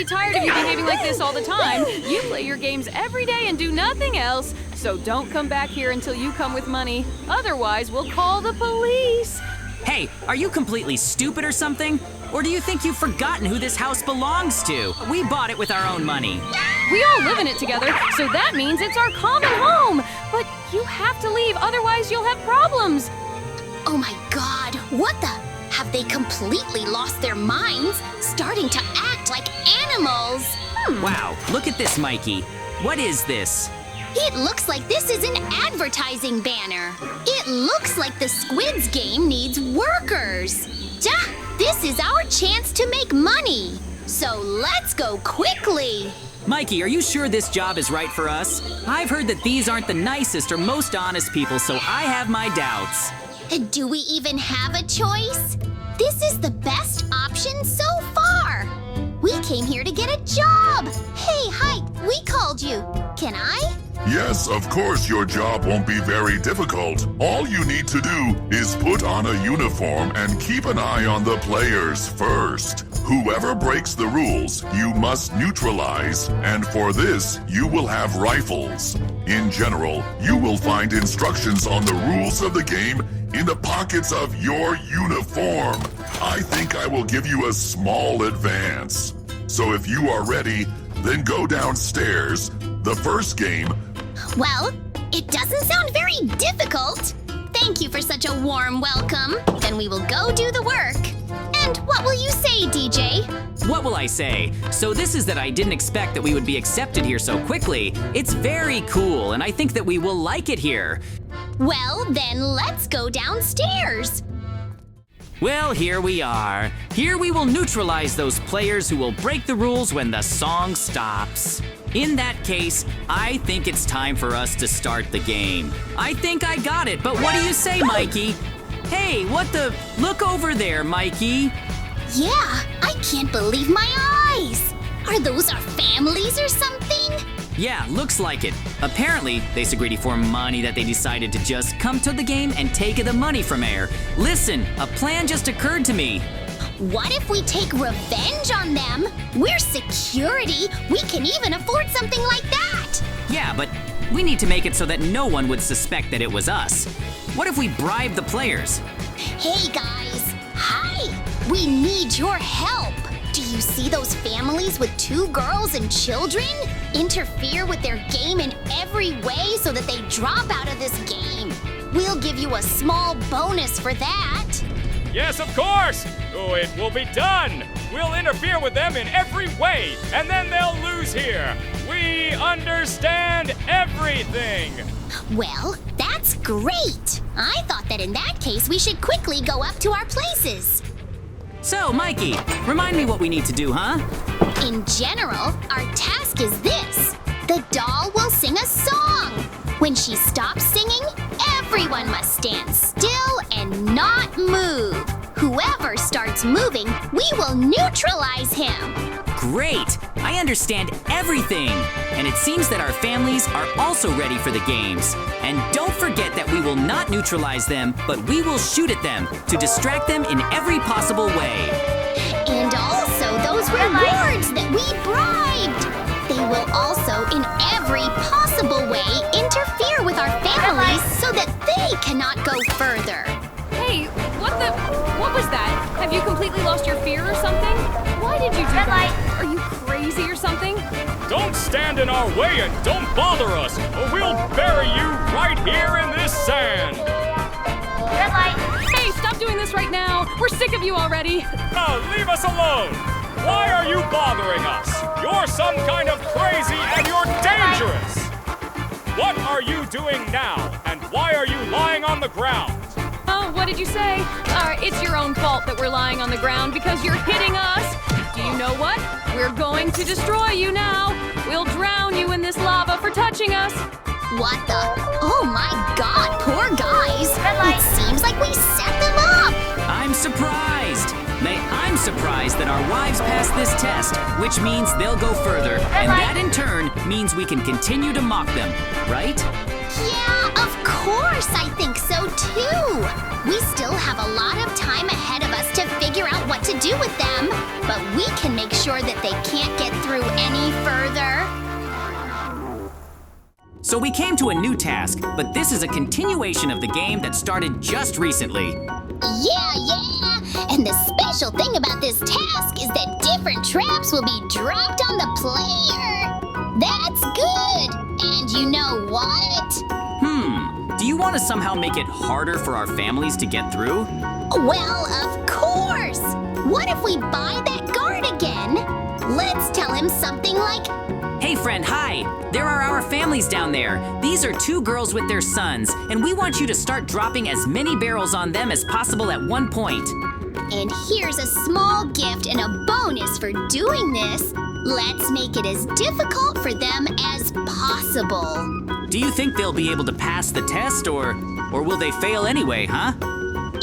pretty tired of you behaving like this all the time. You play your games every day and do nothing else. So don't come back here until you come with money. Otherwise, we'll call the police. Hey, are you completely stupid or something? Or do you think you've forgotten who this house belongs to? We bought it with our own money. We all live in it together, so that means it's our common home. But you have to leave, otherwise you'll have problems. Oh my God, what the? Have they completely lost their minds? Starting to act like animals? Wow, look at this, Mikey. What is this? It looks like this is an advertising banner. It looks like the Squid's game needs workers. Duh, this is our chance to make money. So let's go quickly. Mikey, are you sure this job is right for us? I've heard that these aren't the nicest or most honest people, so I have my doubts. Do we even have a choice? This is the best option so far. We came here to get a job. Hey, Hike, we called you. Can I? Yes, of course your job won't be very difficult. All you need to do is put on a uniform and keep an eye on the players first. Whoever breaks the rules, you must neutralize, and for this, you will have rifles. In general, you will find instructions on the rules of the game in the pockets of your uniform. I think I will give you a small advance. So if you are ready, then go downstairs. The first game. Well, it doesn't sound very difficult. Thank you for such a warm welcome. Then we will go do the work. And what will you say, DJ? What will I say? So this is that I didn't expect that we would be accepted here so quickly. It's very cool, and I think that we will like it here. Well, then let's go downstairs. Well, here we are. Here we will neutralize those players who will break the rules when the song stops. In that case, I think it's time for us to start the game. I think I got it, but what do you say, Mikey? Hey, what the? Look over there, Mikey. Yeah, I can't believe my eyes. Are those our families or something? Yeah, looks like it. Apparently, they so greedy for money that they decided to just come to the game and take the money from Air. Listen, a plan just occurred to me. What if we take revenge on them? We're security. We can even afford something like that. Yeah, but we need to make it so that no one would suspect that it was us. What if we bribe the players? Hey guys, hi! We need your help. Do you see those families with 2 girls and children? Interfere with their game in every way so that they drop out of this game. We'll give you a small bonus for that. Yes, of course! Oh, it will be done! We'll interfere with them in every way, and then they'll lose here. We understand everything! Well, that's great! I thought that in that case we should quickly go up to our places. So, Mikey, remind me what we need to do, huh? In general, our task is this. The doll will sing a song. When she stops singing, everyone must stand still and not move. Whoever starts moving, we will neutralize him. Great! I understand everything! And it seems that our families are also ready for the games. And don't forget that we will not neutralize them, but we will shoot at them to distract them in every possible way. And also those rewards that we bribed. They will also, in every possible way, interfere with our families so that they cannot go further. Hey, what was that? Have you completely lost your fear or something? Why did you do that? Are you crazy or something? Don't stand in our way and don't bother us, or we'll bury you right here in this sand! Hey, stop doing this right now! We're sick of you already! Now leave us alone! Why are you bothering us? You're some kind of crazy and you're dangerous! What are you doing now, and why are you lying on the ground? Oh, what did you say? It's your own fault that we're lying on the ground because you're hitting us! Do you know what? We're going to destroy you now! We'll drown you in this lava for touching us! What the? Oh my God, poor guys! It seems like we set them up! I'm surprised! I'm surprised that our wives passed this test, which means they'll go further, and that in turn means we can continue to mock them, right? Yeah, of course! course, I think so too. We still have a lot of time ahead of us to figure out what to do with them, but we can make sure that they can't get through any further. So we came to a new task, but this is a continuation of the game that started just recently. Yeah. And the special thing about this task is that different traps will be dropped on the player. That's good. And you know what? Do you want to somehow make it harder for our families to get through? Well, of course. What if we buy that guard again? Let's tell him something like, Hey friend, hi! There are our families down there. These are 2 girls with their sons, and we want you to start dropping as many barrels on them as possible at one point. and here's a small gift and a bonus for doing this. Let's make it as difficult for them as possible. Do you think they'll be able to pass the test, or will they fail anyway, huh?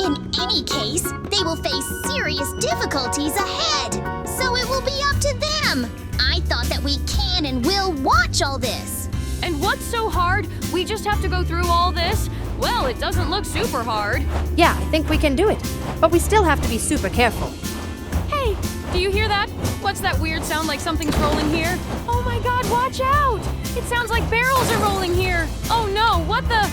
In any case, they will face serious difficulties ahead, so it will be up to them. I thought that we can and will watch all this. And what's so hard? We just have to go through all this? Well, it doesn't look super hard. Yeah, I think we can do it. But we still have to be super careful. Hey, do you hear that? What's that weird sound like something's rolling here? Oh my god, watch out! It sounds like barrels are rolling here. Oh no, what the?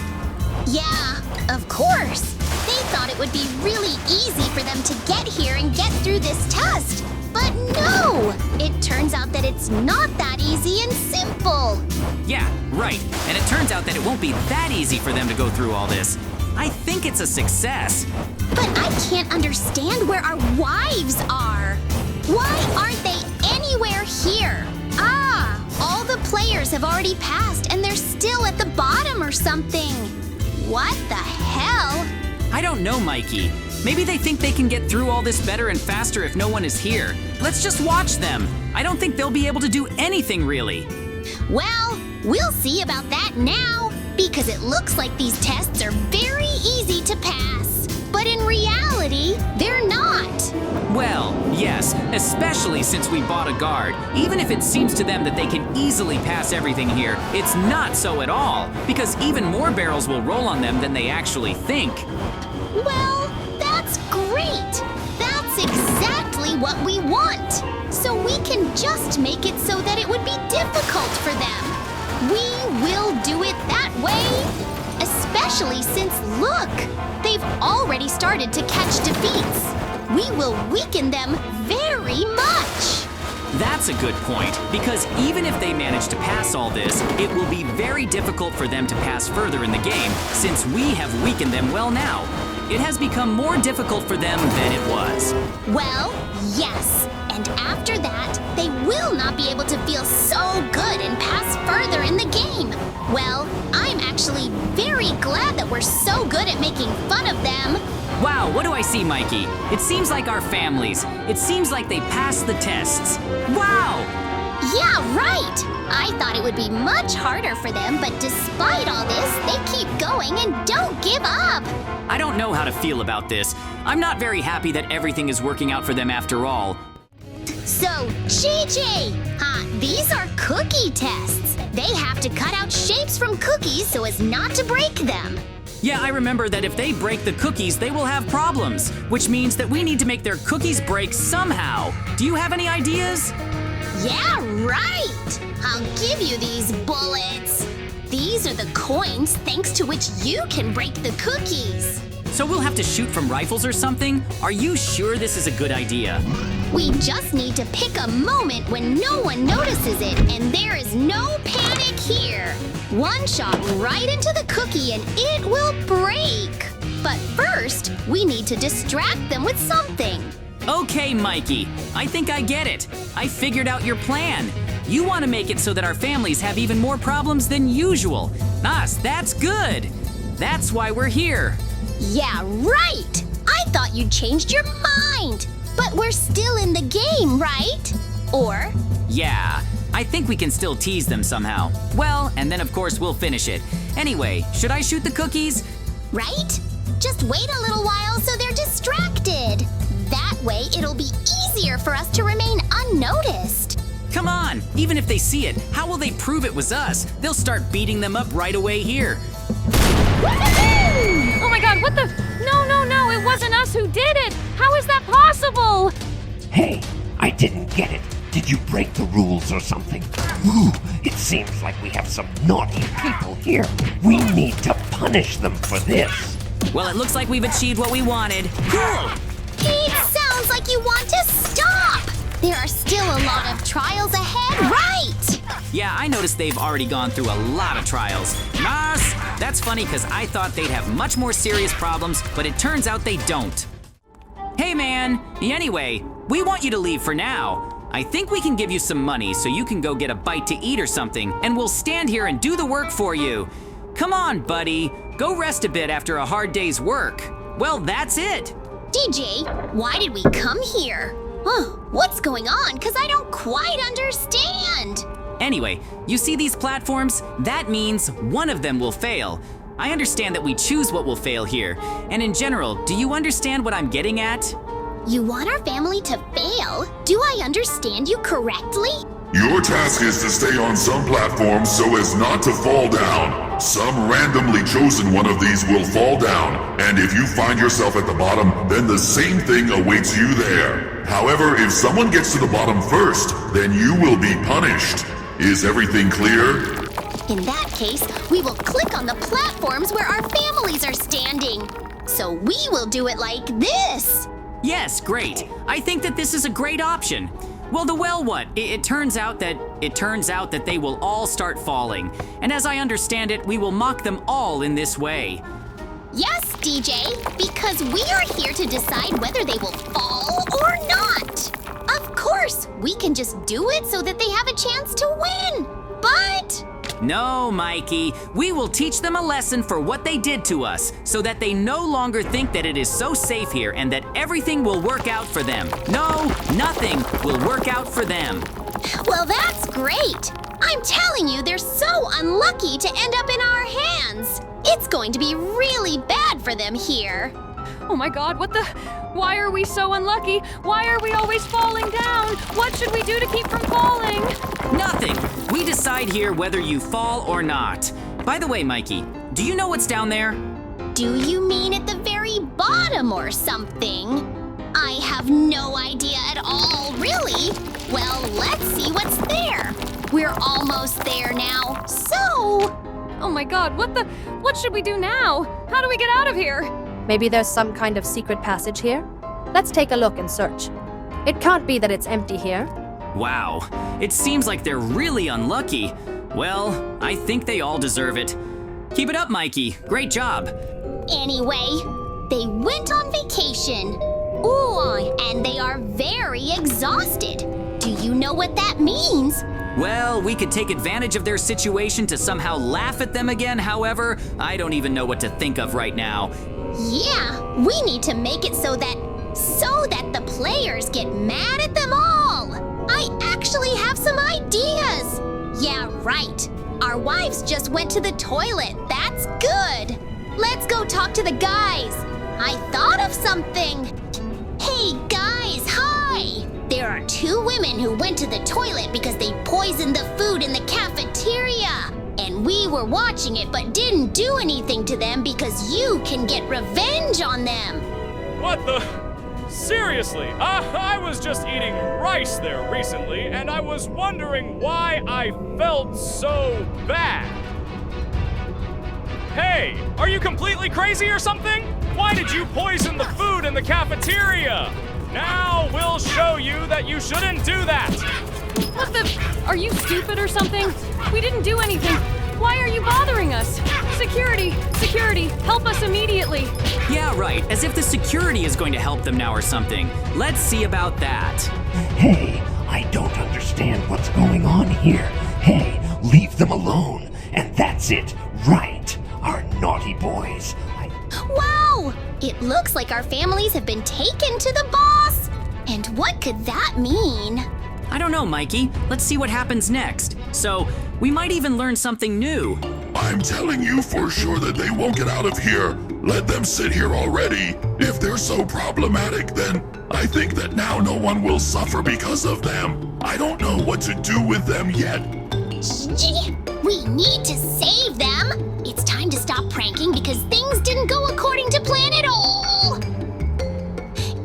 Yeah, of course. They thought it would be really easy for them to get here and get through this test. But no! It turns out that it's not that easy and simple. Yeah, right. And it turns out that it won't be that easy for them to go through all this. I think it's a success. But I can't understand where our wives are. Why aren't they anywhere here? Ah, all the players have already passed and they're still at the bottom or something. What the hell? I don't know, Mikey. Maybe they think they can get through all this better and faster if no one is here. Let's just watch them. I don't think they'll be able to do anything, really. Well, we'll see about that now, because it looks like these tests are very easy to pass. But in reality, they're not. Well, yes, especially since we bought a guard. Even if it seems to them that they can easily pass everything here, it's not so at all, because even more barrels will roll on them than they actually think. Well, that's great. That's exactly what we want. So we can just make it so that it would be difficult for them. We will do it that way. Especially since, look, they've already started to catch defeats. We will weaken them very much. That's a good point, because even if they manage to pass all this, it will be very difficult for them to pass further in the game, since we have weakened them well now. It has become more difficult for them than it was. Well, yes. And after that, they will not be able to feel so good and pass further in the game. Well, I'm actually very glad that we're so good at making fun of them. Wow, what do I see, Mikey? It seems like our families. It seems like they passed the tests. Wow! Yeah, right! I thought it would be much harder for them, but despite all this, they keep going and don't give up. I don't know how to feel about this. I'm not very happy that everything is working out for them after all. So, Gigi, these are cookie tests. They have to cut out shapes from cookies so as not to break them. Yeah, I remember that if they break the cookies, they will have problems, which means that we need to make their cookies break somehow. Do you have any ideas? Yeah, right! I'll give you these bullets. These are the coins thanks to which you can break the cookies. So we'll have to shoot from rifles or something? Are you sure this is a good idea? We just need to pick a moment when no one notices it, and there is no panic here. One shot right into the cookie and it will break. But first, we need to distract them with something. Okay, Mikey, I think I get it. I figured out your plan. You want to make it so that our families have even more problems than usual. That's good. That's why we're here. Yeah, right! I thought you'd changed your mind. But we're still in the game, right? Or? Yeah, I think we can still tease them somehow. Well, and then of course we'll finish it. Anyway, should I shoot the cookies? Right? Just wait a little while so they're distracted. That way it'll be easier for us to remain unnoticed. Come on, even if they see it, how will they prove it was us? They'll start beating them up right away here. Oh my god, what the? No, it wasn't us who did it! How is that possible? Hey, I didn't get it. Did you break the rules or something? Ooh, it seems like we have some naughty people here. We need to punish them for this. Well, it looks like we've achieved what we wanted. Cool! It sounds like you want to stop! There are still a lot of trials ahead, right? Yeah, I noticed they've already gone through a lot of trials. Mas, that's funny because I thought they'd have much more serious problems, but it turns out they don't. Hey man, anyway, we want you to leave for now. I think we can give you some money so you can go get a bite to eat or something, and we'll stand here and do the work for you. Come on, buddy. Go rest a bit after a hard day's work. Well, that's it. DJ, why did we come here? What's going on? Because I don't quite understand. Anyway, you see these platforms? That means one of them will fail. I understand that we choose what will fail here. And in general, do you understand what I'm getting at? You want our family to fail? Do I understand you correctly? Your task is to stay on some platforms so as not to fall down. Some randomly chosen one of these will fall down, and if you find yourself at the bottom, then the same thing awaits you there. However, if someone gets to the bottom first, then you will be punished. Is everything clear? In that case, we will click on the platforms where our families are standing. So we will do it like this. Yes, great. I think that this is a great option. Well, what? It turns out that they will all start falling. And as I understand it, we will mock them all in this way. Yes, DJ, because we are here to decide whether they will fall or not. Of course, we can just do it so that they have a chance to win. But... No, Mikey. We will teach them a lesson for what they did to us, so that they no longer think that it is so safe here and that everything will work out for them. No, nothing will work out for them. Well, that's great. I'm telling you, they're so unlucky to end up in our hands. It's going to be really bad for them here. Oh my god, what the? Why are we so unlucky? Why are we always falling down? What should we do to keep from falling? Nothing. We decide here whether you fall or not. By the way, Mikey, do you know what's down there? Do you mean at the very bottom or something? I have no idea at all, really. Well, let's see what's there. We're almost there now, so... Oh my god, what should we do now? How do we get out of here? Maybe there's some kind of secret passage here? Let's take a look and search. It can't be that it's empty here. Wow, it seems like they're really unlucky. Well, I think they all deserve it. Keep it up, Mikey. Great job. Anyway, they went on vacation. Ooh, and they are very exhausted. Do you know what that means? Well, we could take advantage of their situation to somehow laugh at them again. However, I don't even know what to think of right now. Yeah, we need to make it so that the players get mad at them all. I actually have some ideas. Yeah, right. Our wives just went to the toilet. That's good. Let's go talk to the guys. I thought of something. Hey guys, hi. There are 2 women who went to the toilet because they poisoned the food in the cafeteria. And we were watching it but didn't do anything to them because you can get revenge on them. What the? Seriously, I was just eating rice there recently, and I was wondering why I felt so bad. Hey, are you completely crazy or something? Why did you poison the food in the cafeteria? Now we'll show you that you shouldn't do that. What the? Are you stupid or something? We didn't do anything. Why are you bothering us? Security, help us immediately. Yeah, right, as if the security is going to help them now or something. Let's see about that. Hey, I don't understand what's going on here. Hey, leave them alone. And that's it, right? Our naughty boys. Wow! It looks like our families have been taken to the boss. And what could that mean? I don't know, Mikey. Let's see what happens next. So, we might even learn something new. I'm telling you for sure that they won't get out of here. Let them sit here already. If they're so problematic, then I think that now no one will suffer because of them. I don't know what to do with them yet. We need to save them. It's time time to stop pranking because things didn't go according to plan at all.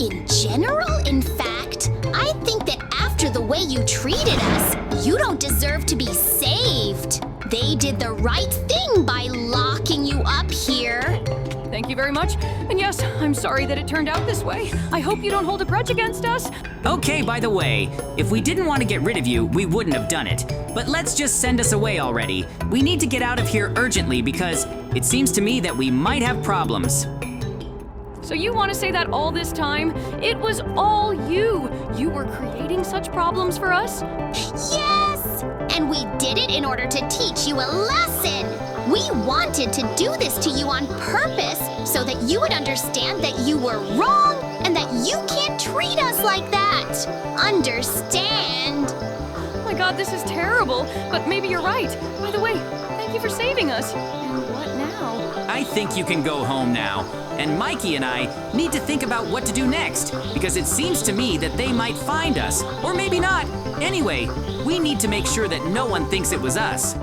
In general, in fact, I think that after the way you treated us, you don't deserve to be saved. They did the right thing by locking you up here. Thank you very much. And yes, I'm sorry that it turned out this way. I hope you don't hold a grudge against us. Okay, by the way, if we didn't want to get rid of you, we wouldn't have done it. But let's just send us away already. We need to get out of here urgently because it seems to me that we might have problems. So you want to say that all this time? It was all you. You were creating such problems for us? Yes! And we did it in order to teach you a lesson. We wanted to do this to you on purpose so that you would understand that you were wrong and that you can't treat us like that. Understand? Oh my god, this is terrible. But maybe you're right. By the way, thank you for saving us. And what now? I think you can go home now. And Mikey and I need to think about what to do next, because it seems to me that they might find us, or maybe not. Anyway, we need to make sure that no one thinks it was us.